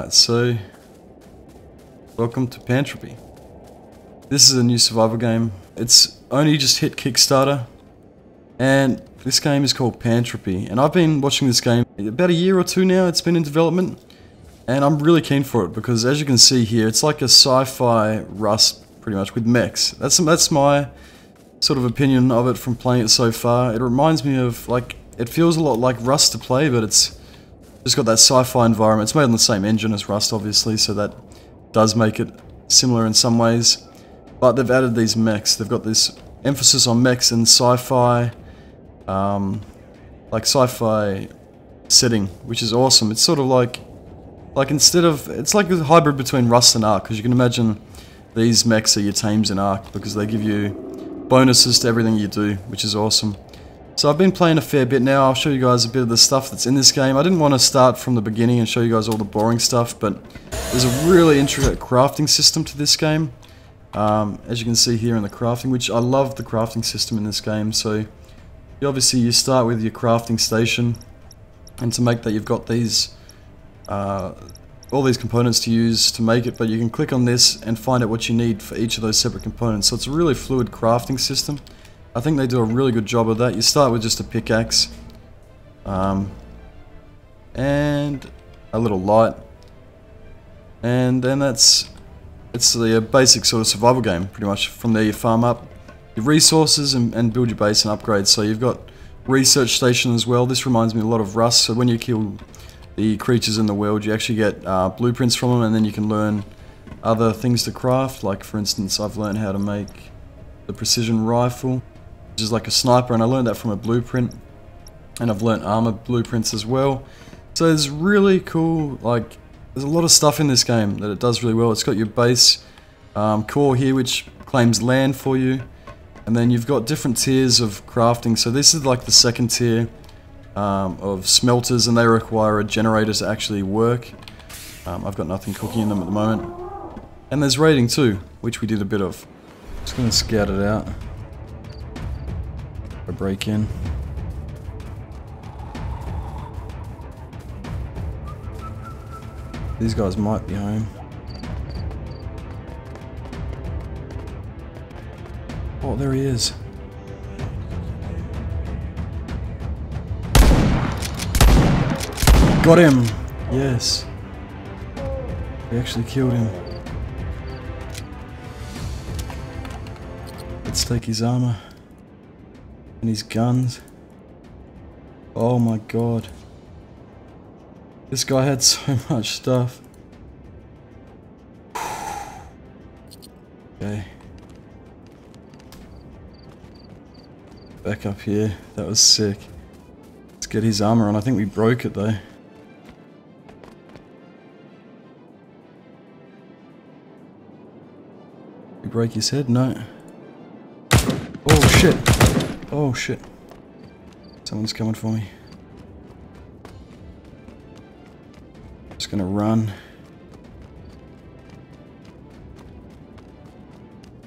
Alright, so welcome to Pantropy. This is a new survival game. It's only just hit Kickstarter, and this game is called Pantropy. And I've been watching this game about a year or two now. It's been in development, and I'm really keen for it because, as you can see here, it's like a sci-fi Rust, pretty much, with mechs. That's my sort of opinion of it from playing it so far. It reminds me of, like, it feels a lot like Rust to play, but it's just got that sci-fi environment. It's made on the same engine as Rust, obviously, so that does make it similar in some ways. But they've added these mechs. They've got this emphasis on mechs and sci-fi, like sci-fi setting, which is awesome. It's sort of like instead of, it's like a hybrid between Rust and Ark, because you can imagine these mechs are your teams in Ark, because they give you bonuses to everything you do, which is awesome. So I've been playing a fair bit now. I'll show you guys a bit of the stuff that's in this game. I didn't want to start from the beginning and show you guys all the boring stuff, but there's a really intricate crafting system to this game. As you can see here in the crafting, which I love the crafting system in this game. So you start with your crafting station, and to make that you've got these all these components to use to make it, but you can click on this and find out what you need for each of those separate components. So it's a really fluid crafting system. I think they do a really good job of that. You start with just a pickaxe, and a little light, and then it's the basic sort of survival game, pretty much. From there you farm up your resources and build your base and upgrade. So you've got research station as well. This reminds me a lot of Rust. So when you kill the creatures in the world, you actually get blueprints from them, and then you can learn other things to craft. Like, for instance, I've learned how to make the precision rifle, which is like a sniper, and I learned that from a blueprint. And I've learned armor blueprints as well. So there's really cool, like, there's a lot of stuff in this game that it does really well. It's got your base core here, which claims land for you, and then you've got different tiers of crafting. So this is like the second tier of smelters, and they require a generator to actually work. I've got nothing cooking in them at the moment. And there's raiding too, which we did a bit of. Just gonna scout it out. A break in. These guys might be home. Oh, there he is. Got him! Yes. We actually killed him. Let's take his armor. And his guns. Oh my god. This guy had so much stuff. Okay. Back up here. That was sick. Let's get his armor on. I think we broke it though. We break his head? No. Oh shit. Oh shit. Someone's coming for me. Just gonna run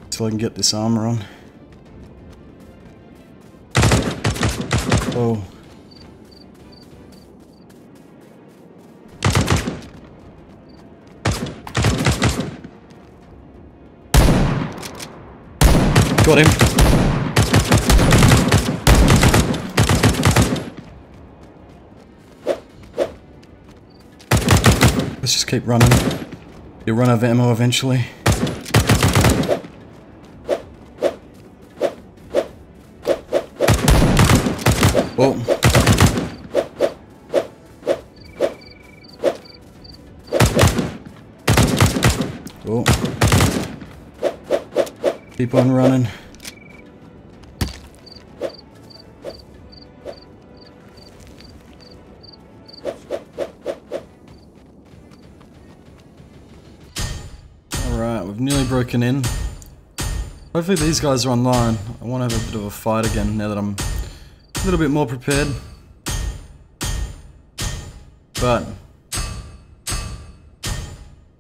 until I can get this armor on. Oh. Got him. Let's just keep running. You'll run out of ammo eventually. Oh. Oh. Keep on running. Alright, we've nearly broken in. Hopefully these guys are online. I want to have a bit of a fight again now that I'm a little bit more prepared. But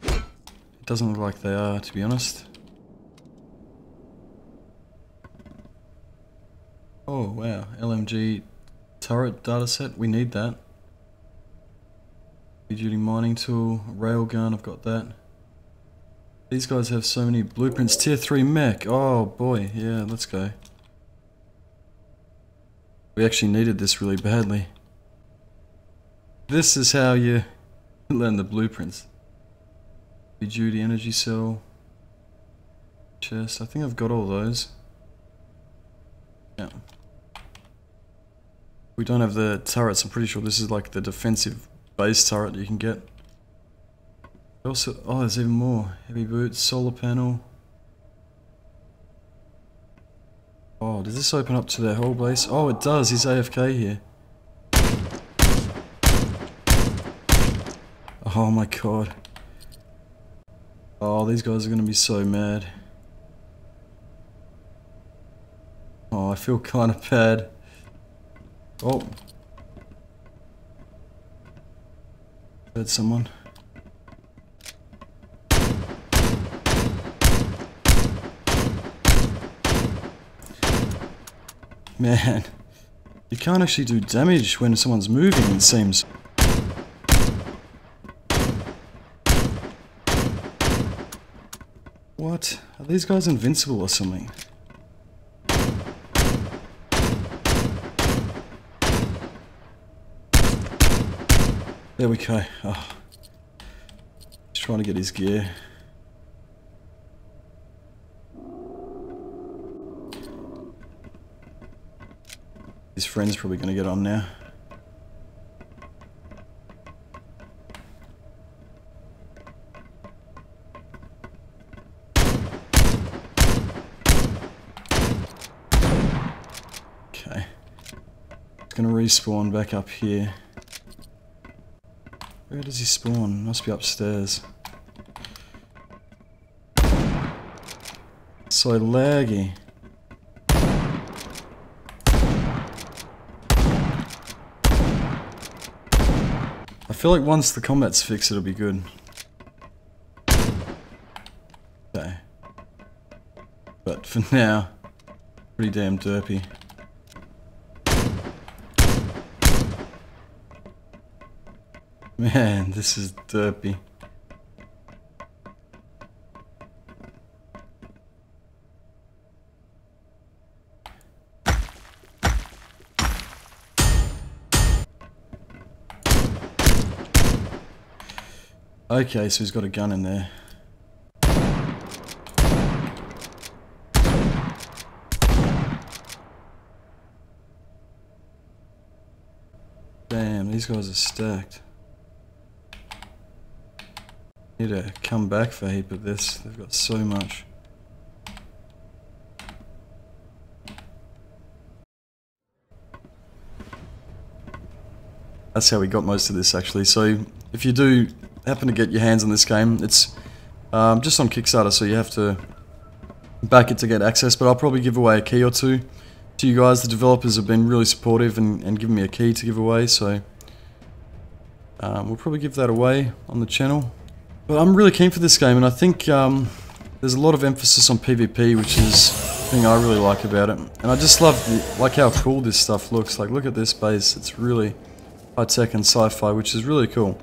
it doesn't look like they are, to be honest. Oh wow, LMG turret dataset, we need that. Heavy-duty mining tool, railgun, I've got that. These guys have so many blueprints. Tier 3 mech. Oh boy, yeah, let's go. We actually needed this really badly. This is how you learn the blueprints. Heavy-duty energy cell. Chest. I think I've got all those. Yeah. We don't have the turrets. I'm pretty sure this is like the defensive base turret you can get. Also, oh, there's even more. Heavy boots, solar panel. Oh, does this open up to their whole base? Oh, it does. He's AFK here. Oh my god. Oh, these guys are gonna be so mad. Oh, I feel kind of bad. Oh. Heard someone. Man, you can't actually do damage when someone's moving, it seems. What? Are these guys invincible or something? There we go. Oh. Just trying to get his gear. His friend's probably going to get on now. Okay. It's going to respawn back up here. Where does he spawn? Must be upstairs. So laggy. I feel like once the combat's fixed, it'll be good. Okay. But for now, pretty damn derpy. Man, this is derpy. Okay, so he's got a gun in there. Damn, these guys are stacked. Need to come back for a heap of this. They've got so much. That's how we got most of this actually. So if you do happen to get your hands on this game, it's just on Kickstarter, so you have to back it to get access, but I'll probably give away a key or two to you guys. The developers have been really supportive and given me a key to give away, so we'll probably give that away on the channel. But I'm really keen for this game, and I think there's a lot of emphasis on PvP, which is the thing I really like about it. And I just love like how cool this stuff looks. Like, look at this base, it's really high-tech and sci-fi, which is really cool.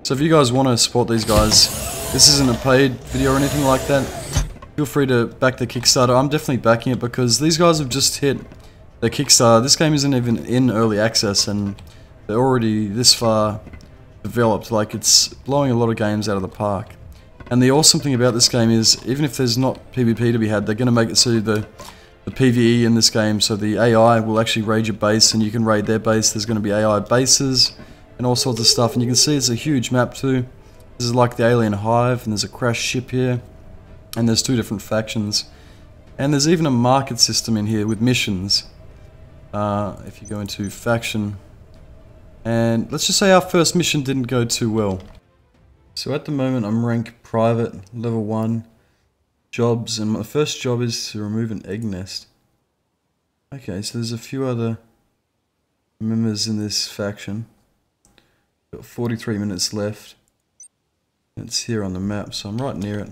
So if you guys want to support these guys, this isn't a paid video or anything like that, feel free to back the Kickstarter. I'm definitely backing it because these guys have just hit their Kickstarter. This game isn't even in early access and they're already this far developed. Like, it's blowing a lot of games out of the park. And the awesome thing about this game is, even if there's not PvP to be had, they're going to make it so the PvE in this game, so the AI will actually raid your base and you can raid their base. There's going to be AI bases and all sorts of stuff, and you can see it's a huge map too. This is like the alien hive, and there's a crashed ship here, and there's two different factions, and there's even a market system in here with missions. If you go into faction, and let's just say our first mission didn't go too well. So at the moment I'm rank private, level 1, jobs, and my first job is to remove an egg nest. Okay, so there's a few other members in this faction. Got 43 minutes left. It's here on the map, so I'm right near it.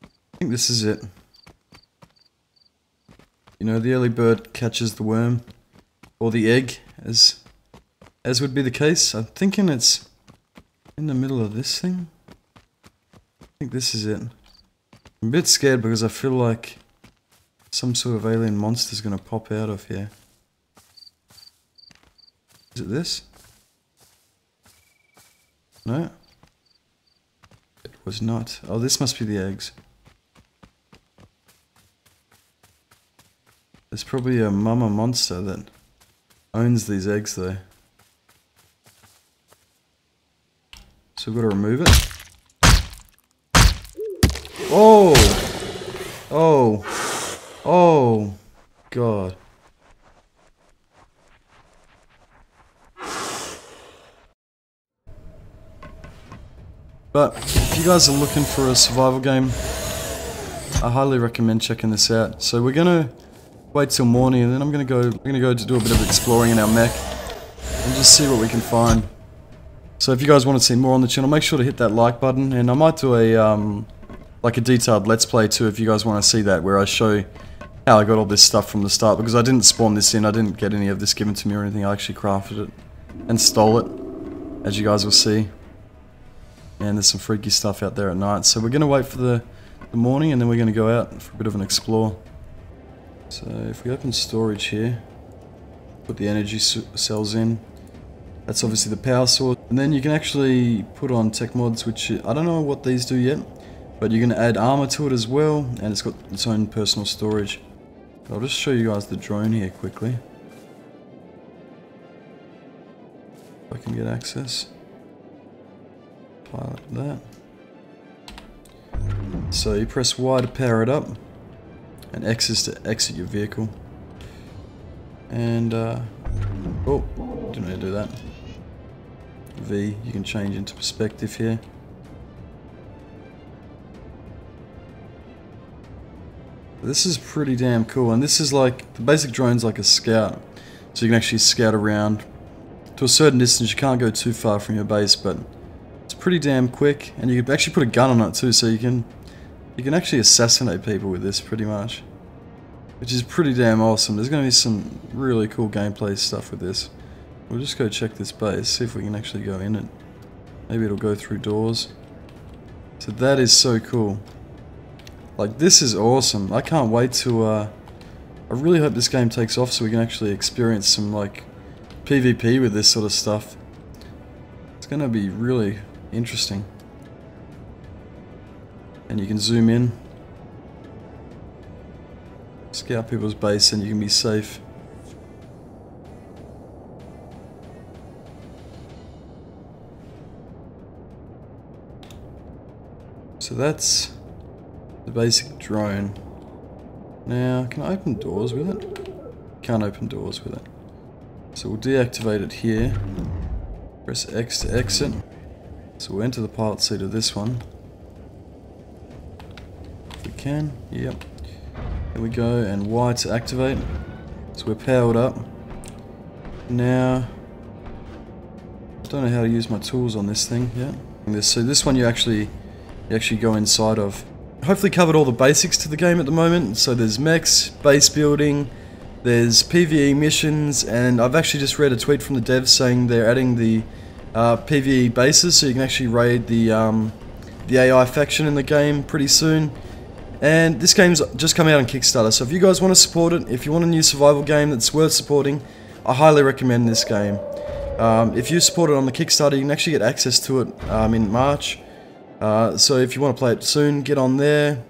I think this is it. You know, the early bird catches the worm, or the egg, as would be the case. I'm thinking it's In the middle of this thing? I think this is it. I'm a bit scared because I feel like some sort of alien monster is going to pop out of here. Is it this? No? It was not. Oh, this must be the eggs. There's probably a mama monster that owns these eggs though. So we've got to remove it. Oh! Oh! Oh! God. But if you guys are looking for a survival game, I highly recommend checking this out. So we're gonna wait till morning, and then we're gonna go to do a bit of exploring in our mech and just see what we can find. So if you guys want to see more on the channel, make sure to hit that like button, and I might do a like a detailed let's play too if you guys want to see that, where I show how I got all this stuff from the start, because I didn't spawn this in, I didn't get any of this given to me or anything, I actually crafted it and stole it, as you guys will see. And there's some freaky stuff out there at night, so we're going to wait for the morning, and then we're going to go out for a bit of an explore. So if we open storage here, put the energy cells in, that's obviously the power source, and then you can actually put on tech mods, which I don't know what these do yet, but you're going to add armor to it as well, and it's got its own personal storage. I'll just show you guys the drone here quickly, if I can get access. Pilot that. So you press Y to power it up, and X is to exit your vehicle. And oh, didn't really do that. V, you can change into perspective here. This is pretty damn cool, and this is like, the basic drone's like a scout, so you can actually scout around to a certain distance. You can't go too far from your base, but it's pretty damn quick, and you can actually put a gun on it too, so you can actually assassinate people with this pretty much, which is pretty damn awesome. There's going to be some really cool gameplay stuff with this. We'll just go check this base, see if we can actually go in it. Maybe it'll go through doors. So that is so cool. Like, this is awesome. I can't wait to, I really hope this game takes off so we can actually experience some, like, PvP with this sort of stuff. It's gonna be really interesting. And you can zoom in, scout people's base, and you can be safe. So that's the basic drone. Now, can I open doors with it? Can't open doors with it. So we'll deactivate it here. Press X to exit. So we'll enter the pilot seat of this one. If we can, yep. There we go, and Y to activate. So we're powered up. Now, I don't know how to use my tools on this thing yet. So this one you actually go inside of. Hopefully covered all the basics to the game at the moment. So there's mechs, base building, there's PvE missions, and I've actually just read a tweet from the devs saying they're adding the PvE bases, so you can actually raid the AI faction in the game pretty soon. And this game's just come out on Kickstarter, so if you guys want to support it, if you want a new survival game that's worth supporting, I highly recommend this game. If you support it on the Kickstarter, you can actually get access to it in March. So if you want to play it soon, get on there.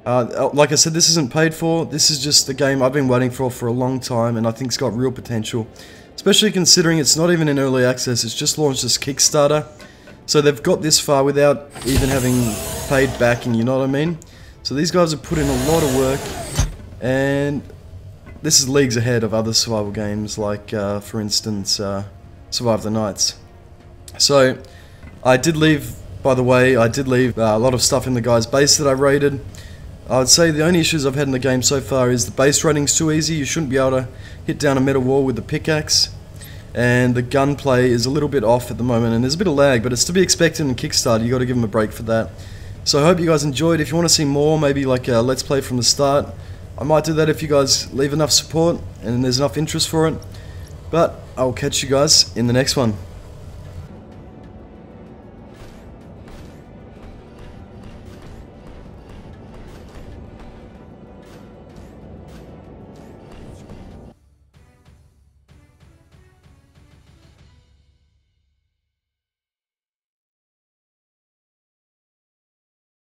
Like I said, this isn't paid for. This is just the game I've been waiting for a long time, and I think it's got real potential. Especially considering it's not even in early access, it's just launched this Kickstarter. So they've got this far without even having paid backing, you know what I mean? So these guys have put in a lot of work, and this is leagues ahead of other survival games like, for instance, Survive the Nights. So, I did leave, by the way, a lot of stuff in the guy's base that I raided. I would say the only issues I've had in the game so far is the base raiding's too easy. You shouldn't be able to hit down a metal wall with the pickaxe. And the gunplay is a little bit off at the moment, and there's a bit of lag, but it's to be expected in Kickstarter. You got to give them a break for that. So I hope you guys enjoyed. If you want to see more, maybe like a Let's Play from the start, I might do that if you guys leave enough support and there's enough interest for it. But I'll catch you guys in the next one.